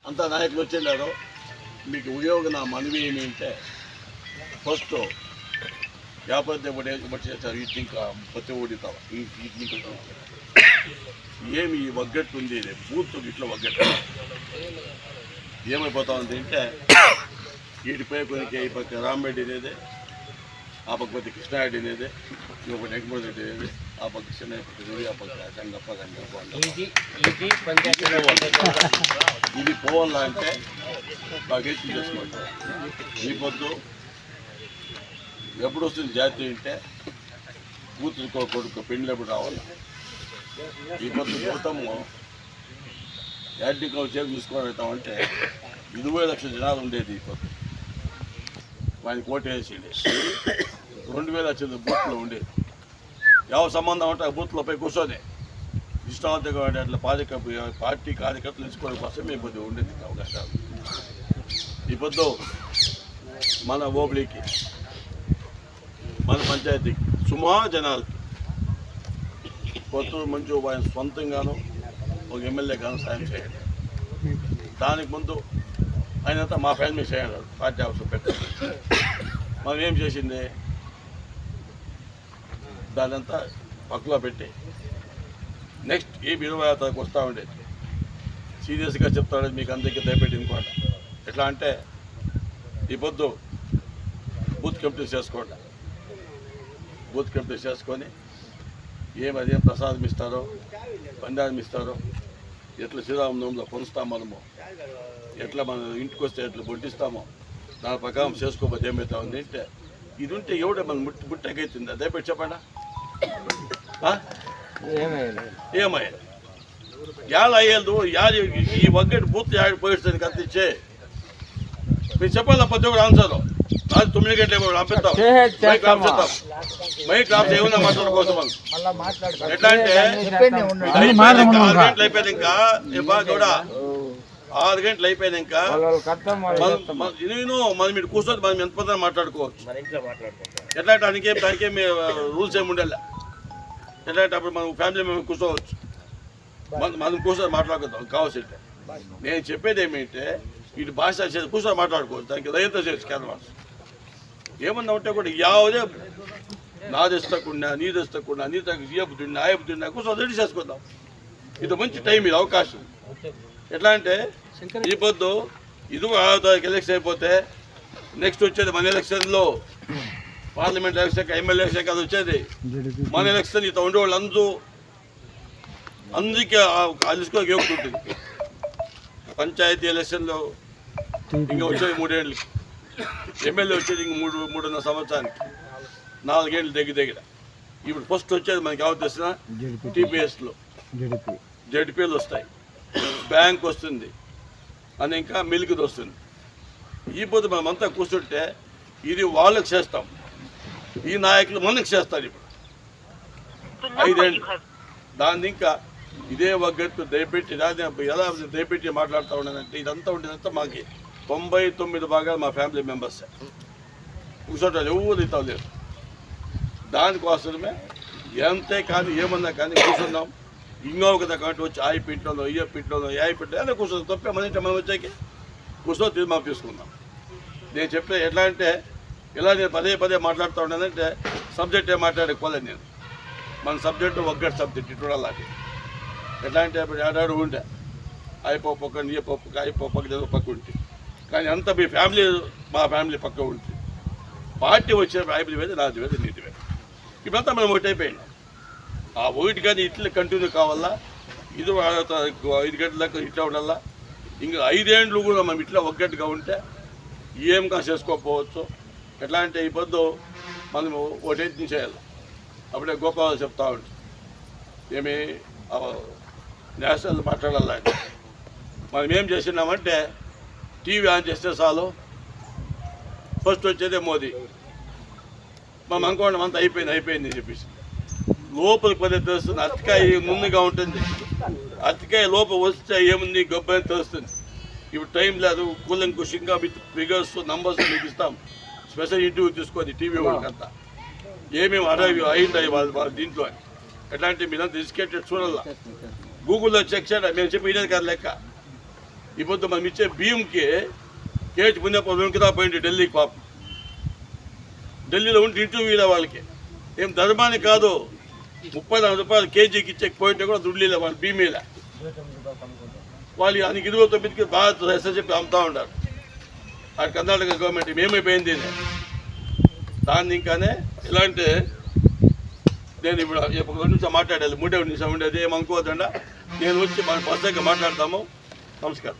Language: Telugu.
అంతా నాయకులు వచ్చిండారు. మీకు ఉద్యోగం నా మనవి ఏమి అంటే ఫస్ట్ వ్యాపారం బట్టి చేస్తారు. వీటిని ఇంకా ప్రతి ఓడితాం వీటిని ఏమి ఈ ఒగ్గట్టు ఉంది, బూత్ ఇట్లా ఒగ్గట్టు ఏమైపోతా ఉంది అంటే వీటిపై కొనికి ఈ పక్క రామరెడ్డి అనేది, ఆ పక్క పోతే కృష్ణారెడ్డి అనేది, ఇంకొకటి వెంకటరెడ్డి రెడ్డి అనేది, ఆ పక్క చిన్న ఆ పక్క గంగప్ప ఇది పోవాలంటే బాగా ఎత్తి చేసుకుంటారు. ఈ పొద్దు ఎప్పుడు వస్తుంది జాతి అంటే కూతురుకో కొడుకు పెళ్ళి ఎప్పుడు రావాలి. ఈ పొద్దు మొత్తము యాడ్నికల్ చేసి చూసుకోగలుగుతామంటే 20 లక్షల జనాలు ఉండేది. ఈ పొద్దు ఆయనకి ఓటు వేసి 2000 లక్షల బూత్లో ఉండేది. ఎవరు సంబంధం అంటే ఆ బూత్లో పోయి కూర్చొని ఇష్టవంతంగా అట్లా పార్టీ కార్యకర్తలు ఎంచుకోవడం కోసం మీ పొద్దు ఉండేది అవకాశాలు. ఈ పొద్దు మన ఓబిలికి, మన పంచాయతీకి సుమారు జనాలకి కొత్త మంచి ఆయన సొంతంగాను ఒక ఎమ్మెల్యే గాను సాయం చేయండి. దానికి ముందు ఆయనంతా మా ఫ్యామిలీ చేయండి పార్టీ అవసరం పెట్టండి. మనం ఏం చేసింది దానంతా పక్కలో పెట్టి నెక్స్ట్ ఏ 20వ తారీఖు వస్తూ ఉండేది. సీరియస్గా చెప్తాడు మీకు అందరికీ దయపెట్టింది కూడా. ఎట్లా అంటే ఈ పొద్దు బూత్ కమిటీ చేసుకోండి. బూత్ కమిటీ చేసుకొని అదేం ప్రసాదం ఇస్తారో బండారం ఇస్తారో ఎట్లా శ్రీరామనవమిలో పొందుస్తాం మనము, ఎట్లా మన ఇంటికి వస్తే ఎట్లా బొట్టిస్తామో దాని ప్రకారం చేసుకోబోతే ఏమవుతా ఉంది అంటే ఇది ఉంటే ఎవడే మన ముట్టకైతుంది. అదే పెట్టి చెప్పండా ఏమయ్యా యాడ అయ్యేది ఈ ఒక్కటి బూత్ యాడ పోయిస్తానికి అంతించే మీరు చెప్పాలి. ప్రతి ఒక్కరు ఆన్సర్ రాత్రి 9 గంటలకు పంపిస్తాం. మైక్ రాప్స్ ఏమన్నా మాట్లాడడం కోసం ఎట్లా అంటే 6 గంటలు అయిపోయింది. ఇంకా కూడా 6 గంటలు అయిపోయింది. ఇంకా నేను మనం మీరు కూర్చొని మనం ఎంత పద్ధతి మాట్లాడుకోవచ్చు. ఎట్లా దానికే రూల్స్ ఏమి ఉండాలి. ఎట్లా అప్పుడు మనం ఫ్యామిలీ మేము కూర్చోవచ్చు, మనం కూర్చొని మాట్లాడుకుందాం కావచ్చు. నేను చెప్పేది ఏమిటంటే ఇటు భాష కూర్చొని మాట్లాడుకోవచ్చు. దానికి రైతు చేయొచ్చు క్యాన్వాస్ ఏమన్నా ఉంటే కూడా యావదే నాది ఇస్తకుండా నీది ఇస్తకుండా నీ తగ్గ ఏపుతున్నా ఆయపుతున్నా కూర్చొని రెడీ చేసుకుందాం. ఇది మంచి టైం, ఇది అవకాశం. ఎట్లా అంటే ఈ పొద్దు ఇది 6వ తారీఖు ఎలక్షన్ అయిపోతే నెక్స్ట్ వచ్చేది మన ఎలక్షన్లో పార్లమెంట్ ఎలక్షన్ ఎమ్మెల్యే ఎలక్షన్ అది వచ్చేది. మన ఎలక్షన్ ఇట్లా ఉండేవాళ్ళు అందరికీ అలుసుకోకి ఉంటుంది. పంచాయతీ ఎలక్షన్లో ఇంకా వచ్చేది 3 ఏళ్ళకి, ఎమ్మెల్యే వచ్చేది ఇంక 3.5 సంవత్సరానికి, 4 ఏళ్ళు దగ్గర. ఇప్పుడు ఫస్ట్ వచ్చేది మనకి ఎవరు తెచ్చినా టీపీఎస్లో జడ్పీలు వస్తాయి, బ్యాంక్ వస్తుంది అని ఇంకా మిల్క్ది వస్తుంది. ఈ పొద్దు మనమంతా కూర్చుంటే ఇది వాళ్ళకి చేస్తాం, ఈ నాయకులు మనకి చేస్తారు. ఇప్పుడు 5 ఏళ్ళు దాన్ని ఇంకా ఇదే ఒగ్గట్టు దయపెట్టి ఎలా దయపెట్టి మాట్లాడుతూ ఉండదంటే ఇదంతా ఉండేదంతా మాకు 99 భాగాలు మా ఫ్యామిలీ మెంబర్సే. కూర్చోటాలు ఎవరు ఇస్తాం లేదు. దానికోసమే ఎంతే కానీ ఏమన్నా కానీ కూర్చున్నాం. ఇంకొక దగ్గర వచ్చి ఆయి పింట్లో ఇయ్య పింట్లో అలా కూర్చొని తప్పే మన ఇంటి మనం వచ్చాక కూర్చొని తీర్మానం తీసుకుందాం. నేను చెప్పే ఎట్లా అంటే ఇలా నేను పదే మాట్లాడుతూ ఉన్నానంటే సబ్జెక్ట్ ఏం మాట్లాడుకోలేదు నేను. మన సబ్జెక్టు ఒక్కటి సబ్జెక్ట్ ఇటు అలాంటి ఎట్లా అంటే ఇప్పుడు ఏడాడు ఉంటే అయిపోక నీ పక్క అయిపోక పక్క ఉంటే కానీ అంతా మీ ఫ్యామిలీ మా ఫ్యామిలీ పక్క ఉంటుంది. పార్టీ వచ్చే 5 వేలు 4 వేలు నీటి వేలు ఇప్పుడంతా మనం ఒకటి అయిపోయింది. ఆ ఒకటి కానీ ఇట్లా కంటిన్యూ కావాలా. ఇది 5 గంటల దాకా ఇట్లా ఉండాలా. ఇంకా 5 ఏళ్ళు కూడా మనం ఇట్లా ఒక్కటిగా ఉంటే ఏం చేసుకోకపోవచ్చు. ఎట్లా అంటే ఈ పొద్దు మనము ఒకటి చేయాలి. అప్పుడే గోపాలు చెప్తా ఉంటాం ఏమి నేషనల్ మాట్లాడాలంటే మనం ఏం చేసినామంటే టీవీ ఆన్ చేస్తే చాలు ఫస్ట్ వచ్చేదే మోదీ. మనం అనుకోవడం అంతా అయిపోయింది చెప్పేసి లోపలికి పదే తెలుస్తుంది. అరటికాయ ముందుగా ఉంటుంది, అరటికాయ లోపల వస్తే ఏముంది గొప్పని తెలుస్తుంది. ఇప్పుడు టైం లేదు, కూలంకుషంగా విత్ ఫిగర్స్ నంబర్స్ మీకు ఇస్తాం. స్పెషల్ ఇంటర్వ్యూ తీసుకొని టీవీ వాళ్ళకంతా ఏమేమి అయింటాయి వాళ్ళ దీంట్లో ఎట్లాంటి మీరంతా ఎడ్యుకేటెడ్ చూడాల. గూగుల్లో చెక్ చేయండి. మేము చెప్పి ఇదే కాదు లెక్క. ఇప్పుడు మనం ఇచ్చే బియ్యంకి కేజీ పుణ్యపదం వెనుకదా పోయింది ఢిల్లీకి పాపం. ఢిల్లీలో ఉంటే ఇంటూ వీళ్ళ వాళ్ళకి ఏం ధర్మాన్ని కాదు, 30-40 రూపాయలు కేజీకి ఇచ్చే పోయింటే కూడా దుడ్లీలే వాళ్ళు బియ్యమేలా. వాళ్ళు ఆయనకి 29కి బాగా ఎస్ఎస్ చెప్పి అమ్ముతూ ఉంటారు. ఆ కర్ణాటక గవర్నమెంట్ ఏమైపోయింది దాన్ని. ఇంకానే ఎలా అంటే నేను ఇప్పుడు 1 నిమిషం మాట్లాడాలి, 3వ నిమిషం ఉండేది ఏమనుకోవద్దండా. నేను వచ్చి మన పర్సనల్గా మాట్లాడతాము. నమస్కారం.